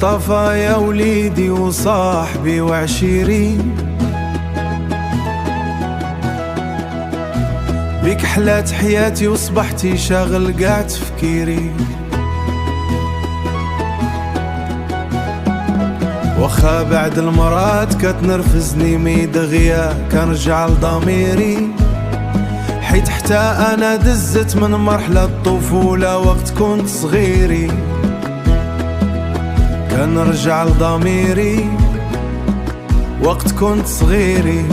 مصطفى يا وليدي وصاحبي وعشيرين، بيك حلات حياتي وصبحتي شاغل قاع تفكيري. وخا بعد المرات كتنرفزني ميد غيا كنرجع لضميري، حيت حتى انا دزت من مرحلة الطفولة وقت كنت صغيري. كنرجع لضميري وقت كنت صغيري،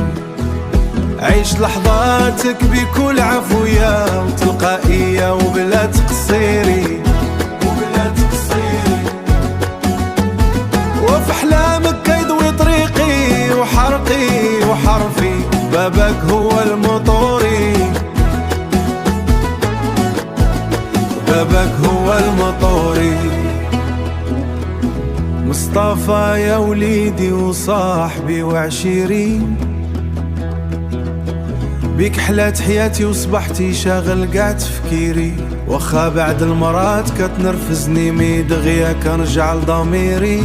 عيش لحظاتك بكل عفوية وتلقائية وبلا تقصيري، وفي احلامك كيضوي طريقي وحرقي وحرفي، بابك هو المطوري، بابك هو المطوري. مصطفى يا وليدي وصاحبي وعشيرين، بيك حلات حياتي وصبحتي شاغل قاع تفكيري. وخا بعد المرات كتنرفزني ميد غيا كنرجع لضميري،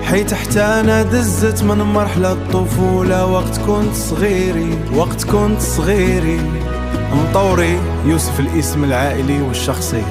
حيت حتى انا دزت من مرحلة الطفولة وقت كنت صغيري، وقت كنت صغيري. مطوري يوسف الاسم العائلي والشخصي.